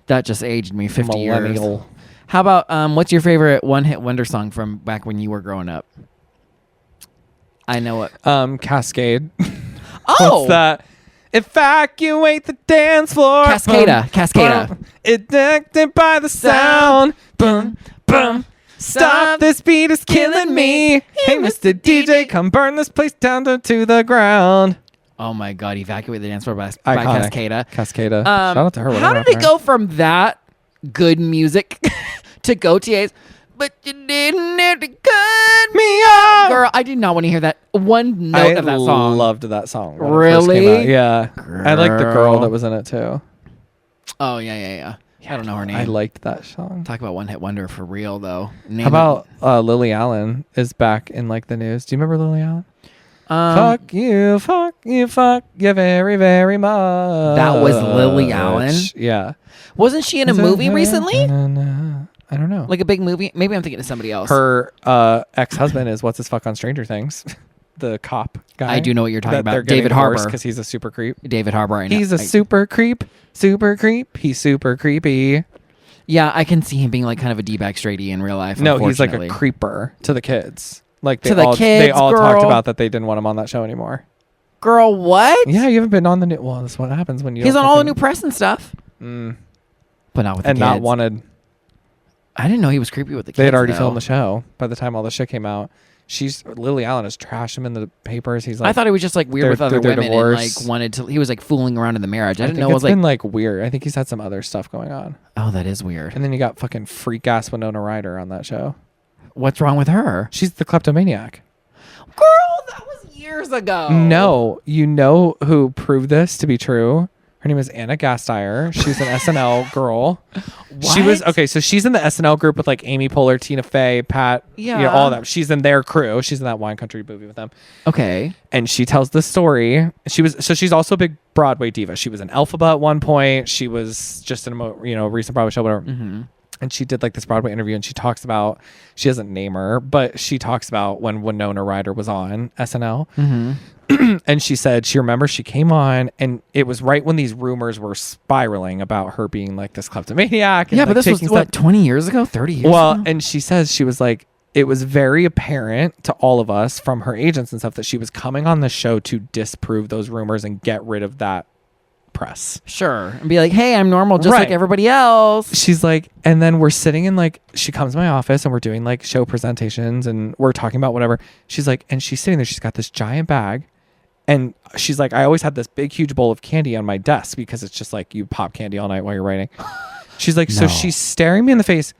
That just aged me 50 years. Millennial. How about what's your favorite one-hit wonder song from back when you were growing up? I know it. Cascade. Oh, What's that? Evacuate the dance floor. Cascada. Boom, Cascada. boom. Addicted by the sound. Boom, boom. Stop, this beat is killing me. Hey, Mr. DJ, come burn this place down to the ground. Oh my God! Evacuate the dance floor by Iconic. Cascada. Cascada. Shout out to her. How whatever did it happened to go from that good music to Gautier's? But you didn't have to cut me off. Girl, I did not want to hear that one note I of that song. loved that song. when it first came Really? out. Yeah. I like the girl Girl. that was in it too. Oh yeah. I don't know her name. I liked that song. Talk about one hit wonder for real though. How about Lily Allen is back in like the news? Do you remember Lily Allen? Fuck you very, very much. That was Lily Allen? Yeah. Wasn't she in a movie recently? I don't know. Like a big movie? Maybe I'm thinking of somebody else. Her ex-husband is what's his fuck on Stranger Things, the cop guy. I do know what you're talking about. David David Harbour. because he's a super creep. David Harbour. I know. He's a super creep. He's super creepy. Yeah, I can see him being like kind of a d-bag straighty in real life. No, he's like a unfortunately. creeper to the kids. Like they To the all kids, they all talked girl. about that they didn't want him on that show anymore. Girl, what? Yeah, you haven't been on the new. Well, that's what happens when you. He's don't on all the new fucking- press and stuff. But not with the and kids. not wanted. I didn't know he was creepy with the kids. They had already though. filmed the show by the time all the shit came out. Lily Allen has trashed him in the papers. He's like, I thought he was just like weird their- with other their women and divorce. like wanted to. He was like fooling around in the marriage. I didn't think know it was it's like. been like weird. I think he's had some other stuff going on. Oh, that is weird. And then you got fucking freak ass Winona Ryder on that show. What's wrong with her? She's the kleptomaniac. Girl, that was years ago. No, you know who proved this to be true? Her Her name is Anna Gasteyer. She's an SNL girl. What? She was okay. So she's in the SNL group with like Amy Poehler, Tina Fey, Pat, Yeah. all of them. She's in their crew. She's in that Wine Country movie with them. Okay. And she tells the story. She's also a big Broadway diva. She was in Elphaba at one point. She was just in a recent Broadway show, whatever. Mm-hmm. And she did like this Broadway interview, and she talks about, she doesn't name her, but she talks about when Winona Ryder was on SNL. Mm-hmm. And she said she remembers she came on, and it was right when these rumors were spiraling about her being like this kleptomaniac. And, Yeah, but like, this was what, 20 years ago, 30 years well, ago? and she says she was like, it was very apparent to all of us from her agents and stuff that she was coming on the show to disprove those rumors and get rid of that press. Sure. And be like, hey, I'm normal just Right. like everybody else. She's like, and then we're sitting in like, she comes to my office and we're doing like show presentations and we're talking about whatever. She's like, and she's sitting there, she's got this giant bag. And she's like, I always had this big, huge bowl of candy on my desk because it's just like you pop candy all night while you're writing. She's like, so she's staring me in the face,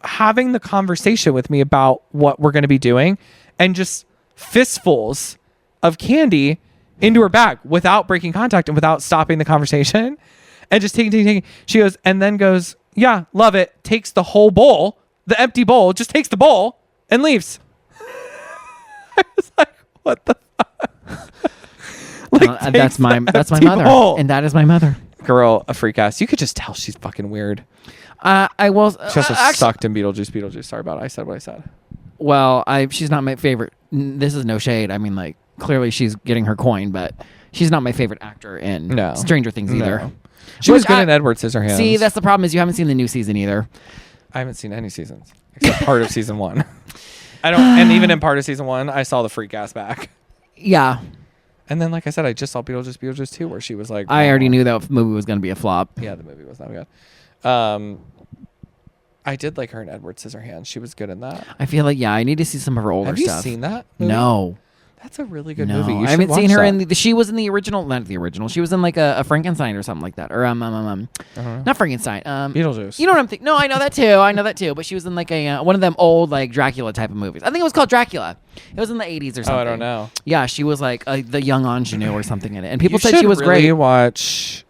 having the conversation with me about what we're going to be doing, and just fistfuls of candy into her bag without breaking contact and without stopping the conversation, and just taking. She goes, and then goes, yeah, love it. Takes the whole bowl, the empty bowl, just takes the bowl and leaves. I was like, what the fuck? Like, That's my mother. bowl. And that is my mother. Girl, a freak ass. You could just tell she's fucking weird. I was She also actually, sucked in Beetlejuice. Sorry about it. I said what I said. well, she's not my favorite. This is no shade. I mean, like, clearly she's getting her coin, but she's not my favorite actor in No. Stranger Things either. No. She was good in Edward Scissorhands. See, that's the problem is you haven't seen the new season either. I haven't seen any seasons except part of season 1. I don't, and even in part of season 1, I saw the freak ass back. Yeah. And then, like I said, I just saw Beetlejuice 2, where she was like, I already knew that movie was going to be a flop. Yeah, the movie was not good. I did like her in Edward Scissorhands. She was good in that. I feel like, yeah, I need to see some of her older Have you stuff. seen that movie? No. That's a really good No, movie. You I should haven't seen watch her that. she was in the original, not the original. She was in like a Frankenstein or something like that, or not Frankenstein. Beetlejuice. You know what I'm thinking? No, I know that too. But she was in like a one of them old like Dracula type of movies. I think it was called Dracula. It was in the 80s or something. Oh, I don't know. Yeah, she was like the young ingenue or something in it, and people You said she should was really great.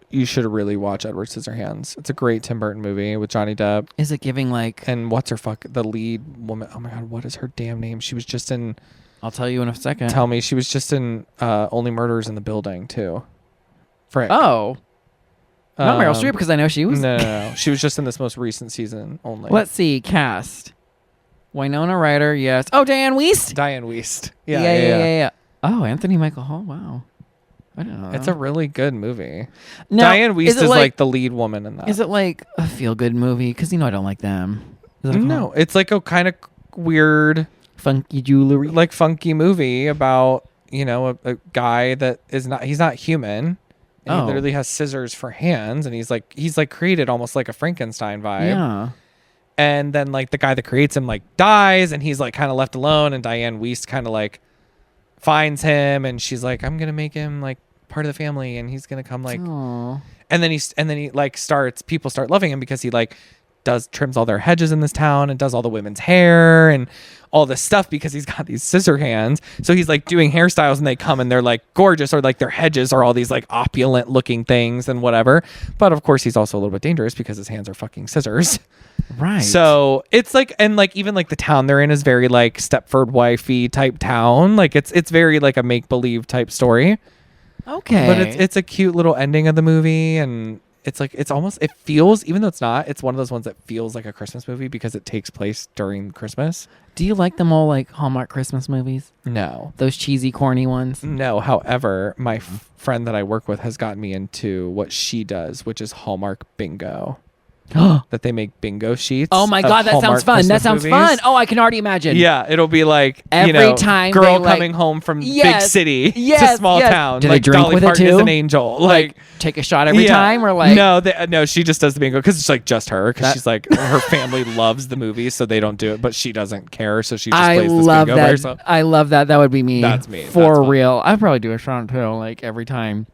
You should really watch Edward Scissorhands. It's a great Tim Burton movie with Johnny Depp. Is it giving like? And what's her fuck? The lead woman. Oh my god, what is her damn name? She was just in. I'll tell you in a second. Tell me, she was just in Only Murders in the Building too. Frick. Oh, not Meryl Streep because I know she was. No. She was just in this most recent season only. Let's see cast. Winona Ryder, yes. Oh, Diane Wiest. Diane Wiest. Yeah. Oh, Anthony Michael Hall. Wow. I don't know. It's a really good movie. Now, Diane Wiest is like the lead woman in that. Is it like a feel-good movie? Because I don't like them. Is it No, it's like a kind of weird, funky jewelry, like funky movie about a guy that he's not human, and he literally has scissors for hands, and he's like created almost like a Frankenstein vibe. Yeah. And then like the guy that creates him like dies, and he's like kind of left alone, and Diane Wiest kind of like finds him, and she's like, I'm gonna make him like part of the family, and he's gonna come like. Aww. And then he like people start loving him because he like trims all their hedges in this town and does all the women's hair and all this stuff because he's got these scissor hands. So he's like doing hairstyles, and they come and they're like gorgeous, or like their hedges are all these like opulent looking things and whatever. But of course he's also a little bit dangerous because his hands are fucking scissors. Right. So it's like, and like even like the town they're in is very like Stepford wifey type town. Like it's very like a make believe type story. Okay. But it's a cute little ending of the movie, and it's like it feels, even though it's not, it's one of those ones that feels like a Christmas movie because it takes place during Christmas. Do you like them all like Hallmark Christmas movies? No. Those cheesy, corny ones? No. However, my friend that I work with has gotten me into what she does, which is Hallmark Bingo. That they make bingo sheets. Oh my God, that Hallmark sounds fun. Christmas That sounds movies. fun. Oh, I can already imagine. Yeah, it'll be like Every time girl they, like- coming home from big Yes, city to yes, small yes. town. Do they like drink Dolly with it Parton is too? an angel. Like take a shot every time, or like no, she just does the bingo because it's like just her, because she's like her family loves the movie, so they don't do it, but she doesn't care, so she just plays this love bingo by that. herself. I love that. That would be me. That's me. For That's fun. real. I'd probably do a shot too, like every time.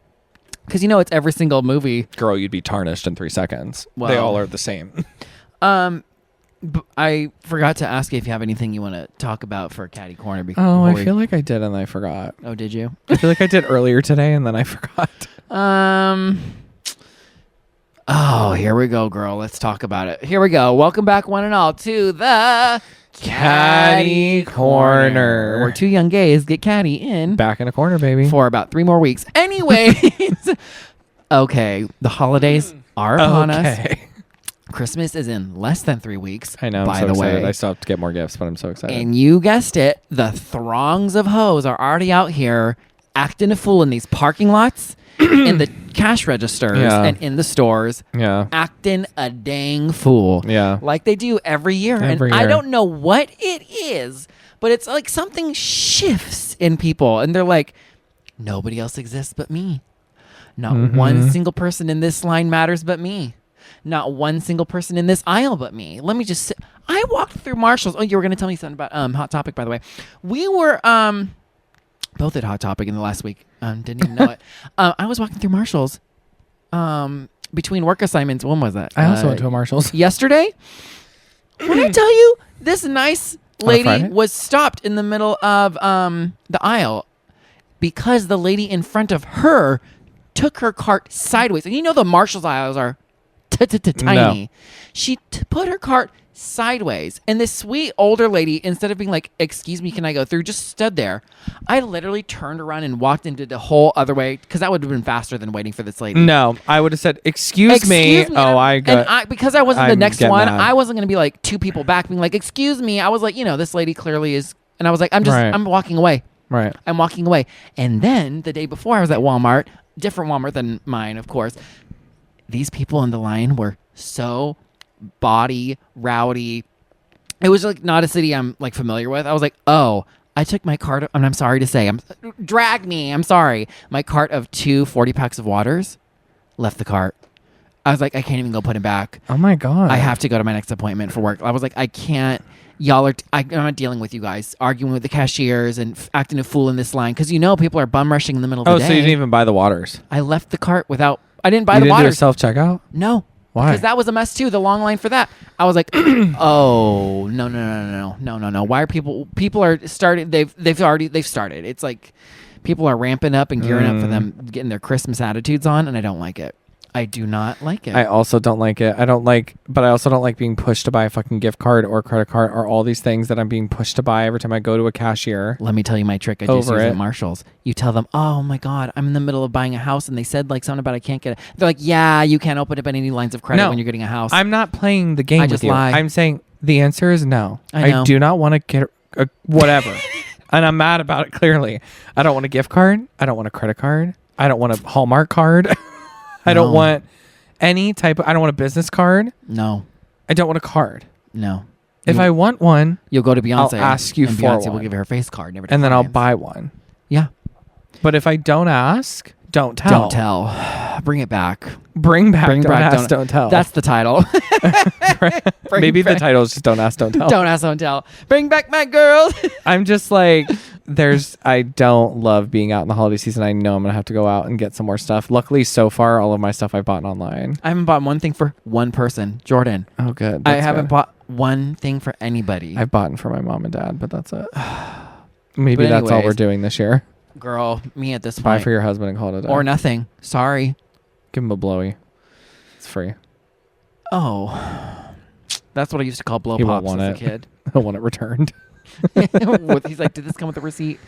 Because it's every single movie. Girl, you'd be tarnished in 3 seconds. They Well. all are the same. I forgot to ask you if you have anything you want to talk about for Catty Corner. I feel like I did and I forgot. Oh, did you? I feel like I did earlier today and then I forgot. Oh, here we go, girl. Let's talk about it. Here we go. Welcome back, one and all, to the Catty Corner. Where two young gays get catty in Back in a corner, baby. for about 3 more weeks. Anyways, okay, the holidays are upon us. Okay. Christmas is in less than 3 weeks. I know. By I'm so the excited. way, I still have to get more gifts, but I'm so excited. and you guessed it, the throngs of hoes are already out here acting a fool in these parking lots, in the cash registers, Yeah. and in the stores. Yeah. Acting a dang fool. Yeah. Like they do every year. Every And I year. don't know what it is, but it's like something shifts in people. And they're like, nobody else exists but me. Not one single person in this line matters but me. Not one single person in this aisle but me. Let me just I walked through Marshall's. Oh, you were going to tell me something about Hot Topic, by the way. We were both at Hot Topic in the last week. Didn't even know it. I was walking through Marshall's between work assignments. When was that? I also went to a Marshall's. Yesterday. When I tell you, this nice lady Friday? was stopped in the middle of the aisle because the lady in front of her took her cart sideways. And you know the Marshall's aisles are tiny. No. She put her cart sideways, and this sweet older lady, instead of being like, excuse me, can I go through, just stood there. I literally turned around and walked into the whole other way because that would have been faster than waiting for this lady. No, I would have said, excuse me. Oh, I got. And because I wasn't the I'm next getting one, mad. I wasn't going to be like 2 people back being like, excuse me. I was like, this lady clearly is. And I was like, Right. I'm walking away. Right. I'm walking away. And then the day before I was at Walmart, different Walmart than mine, of course. These people in the line were so body rowdy. It was like not a city I'm like familiar with. I was like, oh, I took my cart, and I'm sorry to say, drag me. I'm sorry. My cart of 2 40 packs of waters left the cart. I was like, I can't even go put it back. Oh my God. I have to go to my next appointment for work. I was like, I can't. Y'all are. I'm not dealing with you guys arguing with the cashiers and acting a fool in this line because people are bum rushing in the middle of the day. so you didn't even buy the waters? I left the cart without. I didn't buy You the didn't do a waters. self checkout? No. Why? Because that was a mess too. The long line for that. I was like, oh no. Why are people are starting? They've started. It's like people are ramping up and gearing up for them getting their Christmas attitudes on, and I don't like it. I do not like it. I also don't like it. But I also don't like being pushed to buy a fucking gift card or credit card or all these things that I'm being pushed to buy every time I go to a cashier. Let me tell you my trick I just Over used it. at Marshall's. You tell them, oh my God, I'm in the middle of buying a house, and they said like something about I can't get it. They're like, yeah, you can't open up any lines of credit No. when you're getting a house. I'm not playing the game I with just you. lie. I'm saying the answer is no. I know. do not want to get a whatever. And I'm mad about it, clearly. I don't want a gift card. I don't want a credit card. I don't want a Hallmark card. I don't No. want any type of... I don't want a business card. No. I don't want a card. No. If I want one, You'll go to Beyonce. I'll ask you and for Beyonce will one. give you her face card. Never and then I'll declines. buy one. Yeah. But if I don't ask, don't tell. Don't tell. Bring it back. Bring back, Bring don't back, ask, don't tell. That's the title. Bring Maybe the back- title is just don't ask, don't tell. Don't ask, don't tell. Bring back my girls. I'm just like, I don't love being out in the holiday season. I know I'm going to have to go out and get some more stuff. Luckily, so far, all of my stuff I've bought online. I haven't bought one thing for one person. Jordan. Oh, good. I That's haven't good. bought one thing for anybody. I've bought for my mom and dad, but that's it. Maybe But that's all we're anyways, doing this year. Girl, me at this Buy point. for your husband and call it a day. Or nothing. Sorry. Give him a blowy. It's free. Oh. That's what I used to call blow He won't pops want as a it. kid. He'll want it returned. He's like, did this come with a receipt?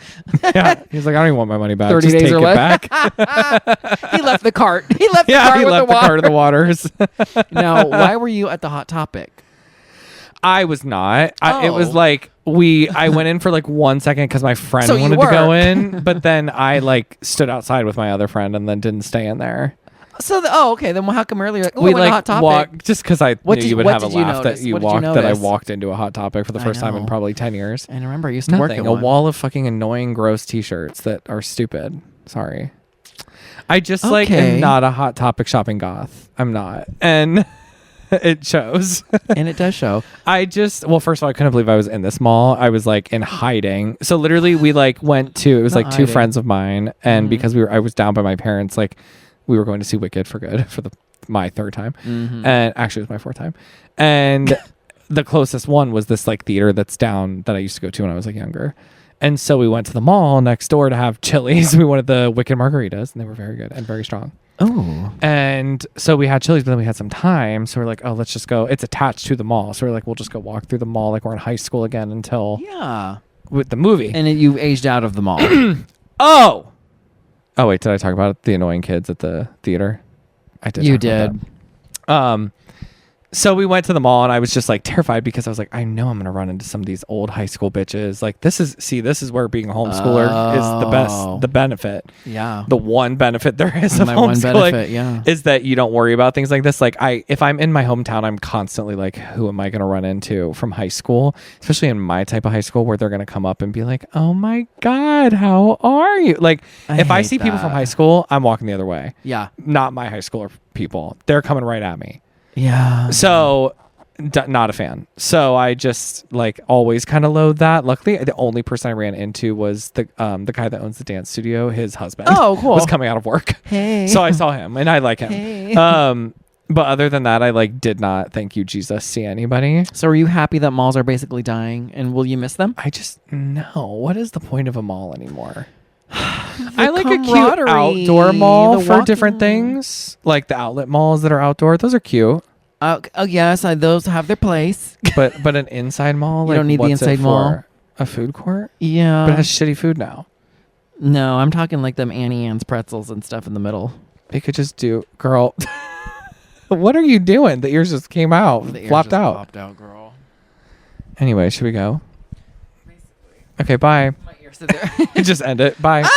Yeah. He's like, I don't even want my money back. 30 Just days take or it less. back. He left the cart. He left the Yeah, cart he with left the the cart of the water. waters. Now, why were you at the Hot Topic? I was not. It was Oh. like I went in for like 1 second because my friend So you wanted to go were. in, but then I like stood outside with my other friend and then didn't stay in there. So, okay. Then how come earlier? Like, We we went to Hot Topic. walked just because I What knew did- you would what have a did you laugh notice? that you What did you walked that I notice? walked into a Hot Topic for the I first time in know. probably 10 years. And remember, I used to work at Nothing. A one. wall of fucking annoying, gross T-shirts that are stupid. Sorry. I just like Okay. am not a Hot Topic shopping goth. I'm not, and it shows. And it does show. First of all, I couldn't believe I was in this mall. I was like in hiding. So literally we like went to, it was Not like two hiding. friends of mine. And Mhm. because I was down by my parents, like we were going to see Wicked for good for my third time. Mhm. And actually it was my fourth time. And the closest one was this like theater that's down that I used to go to when I was like younger. And so we went to the mall next door to have Chili's. We wanted the Wicked margaritas and they were very good and very strong. Oh. And so we had Chili's, but then we had some time. So we're like, oh, let's just go. It's attached to the mall. So we're like, we'll just go walk through the mall like we're in high school again until with the movie. And then you aged out of the mall. Oh, wait, did I talk about the annoying kids at the theater? I did. You did. So we went to the mall and I was just like terrified because I was like, I know I'm going to run into some of these old high school bitches. Like this is where being a homeschooler is the best, the benefit. Yeah. The one benefit there is of My one homeschooling benefit, is that you don't worry about things like this. Like if I'm in my hometown, I'm constantly like, who am I going to run into from high school? Especially in my type of high school where they're going to come up and be like, oh my God, how are you? Like if I see people from high school, I'm walking the other way. Yeah. Not my high schooler people. They're coming right at me. Yeah. So not a fan. So I just like always kind of loathe that. Luckily, the only person I ran into was the guy that owns the dance studio. His husband was coming out of work. Hey. So I saw him and I like him. Hey. But other than that, I like did not, thank you, Jesus, see anybody. So are you happy that malls are basically dying and will you miss them? I just, no. What is the point of a mall anymore? I like a cute camaraderie, outdoor mall the for walking. different things. Like the outlet malls that are outdoor. Those are cute. Oh yes, those have their place. But an inside mall? You Like, don't need the what's it inside mall. for? A food court? Yeah. But it has shitty food now. No, I'm talking like them Annie Ann's pretzels and stuff in the middle. They could just do, girl. What are you doing? The ears just came out, The ears flopped just out. popped out, girl. Anyway, should we go? Okay, bye. My ears sit there. Just end it. Bye.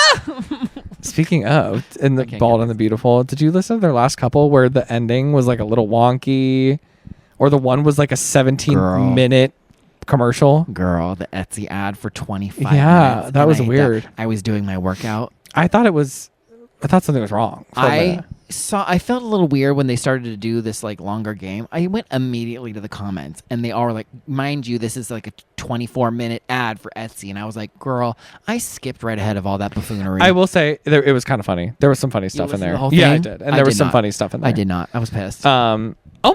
Speaking of, in the can't Bald get and the Beautiful, did you listen to their last couple where the ending was like a little wonky, or the one was like a 17-minute commercial? Girl, the Etsy ad for 25 Yeah, minutes. that and was I- weird. I was doing my workout. I thought something was wrong. for a minute. I felt a little weird when they started to do this like longer game. I went immediately to the comments and they all were like, mind you, this is like a 24-minute ad for Etsy. And I was like, girl, I skipped right ahead of all that buffoonery. I will say it was kind of funny. There was some funny stuff in listened to there. the whole Yeah, I thing? did. And I there was did some not. funny stuff in there. I did not. I was pissed. Oh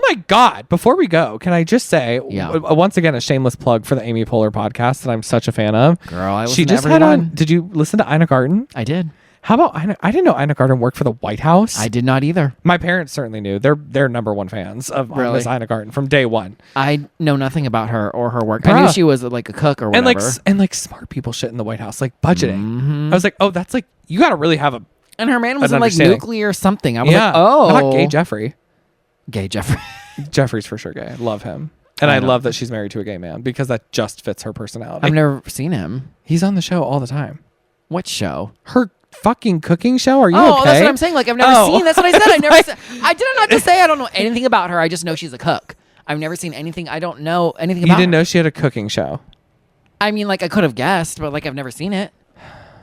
my God. Before we go, can I just say, once again, a shameless plug for the Amy Poehler podcast that I'm such a fan of. Girl, I She listened to just had everyone. on, did you listen to Ina Garten? I did. How about Ina? I didn't know Ina Garten worked for the White House. I did not either. My parents certainly knew. They're number one fans of Really? Miss Ina Garten from day one. I know nothing about her or her work. I knew Bruh. she was like a cook or whatever. And like smart people shit in the White House, like budgeting. Mhm. I was like, oh, that's like, you got to really have a, And her man was an in like understanding. nuclear something. I was yeah, like, oh. not gay Jeffrey. Gay Jeffrey. Jeffrey's for sure gay. Love him. And I I know. love that she's married to a gay man because that just fits her personality. I've never seen him. He's on the show all the time. What show? Her fucking cooking show? Are you Oh, okay? that's what I'm saying. Like, I've never Oh. seen. That's what I said. I never. I didn't know what to say. I don't know anything about her. I just know she's a cook. I've never seen anything. I don't know anything You about. didn't her. know she had a cooking show. I mean, like I could have guessed, but like I've never seen it.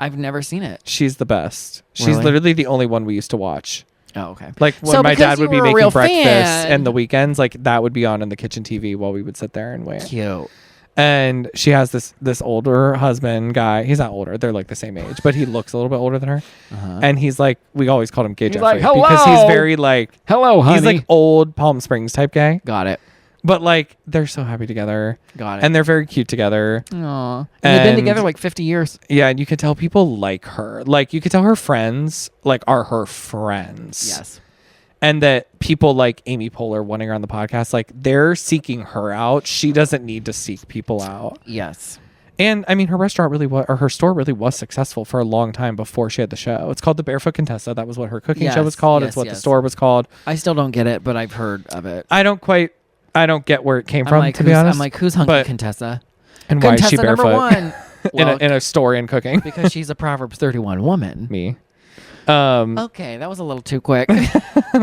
I've never seen it. She's the best. She's Really? literally the only one we used to watch. Oh, okay. Like when So my because dad would you be were a making real breakfast fan- and the weekends, like that would be on in the kitchen TV while we would sit there and wait. Cute. And she has this older husband guy. He's not older. They're like the same age, but he looks a little bit older than her. Uh-huh. And he's like, we always called him Gay Jeffrey like, because he's "Hello." very like, Hello, honey. he's like old Palm Springs type gay. Got it. But like they're so happy together. Got it. And they're very cute together. Aw. And they've been And- together like 50 years. Yeah, and you could tell people like her. Like you could tell her friends like are her friends. Yes. And that people like Amy Poehler wanting her on the podcast, like they're seeking her out. She doesn't need to seek people out. Yes. And I mean, her restaurant really was, or her store really was successful for a long time before she had the show. It's called The Barefoot Contessa. That was what her cooking show was Yes, called. yes, It's what the yes. store was called. I still don't get it, but I've heard of it. I don't get where it came from, to be honest. I'm like, who's Hunky But- Contessa? and why is she Contessa barefoot? number one. Well, in a store in cooking? because she's a Proverbs 31 woman. Me. Okay, that was a little too quick.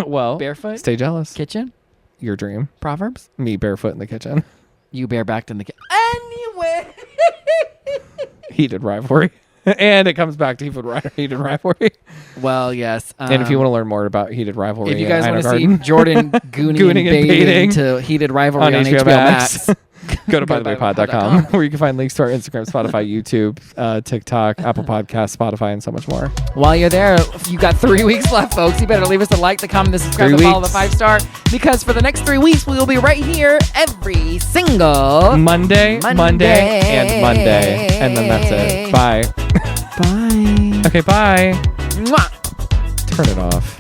Well, Barefoot? stay jealous. Kitchen? Your dream. Proverbs? Me barefoot in the kitchen. You barebacked in the kitchen. Anyway. Heated rivalry. And it comes back to heated rivalry. Well, yes. And if you want to learn more about heated rivalry, if you guys want to see Jordan gooning and baiting to heated rivalry on HBO Max, go to Go to bythebaypod.com where you can find links to our Instagram, Spotify, YouTube, TikTok, Apple Podcasts, Spotify, and so much more. while you're there, you got 3 weeks left, folks. You better leave us a like, the comment, the subscribe, 3 the follow, the weeks. 5-star, because for the next 3 weeks, we will be right here every single Monday, and Monday. And then that's it. Bye. Bye. Okay, bye. Mwah. Turn it off.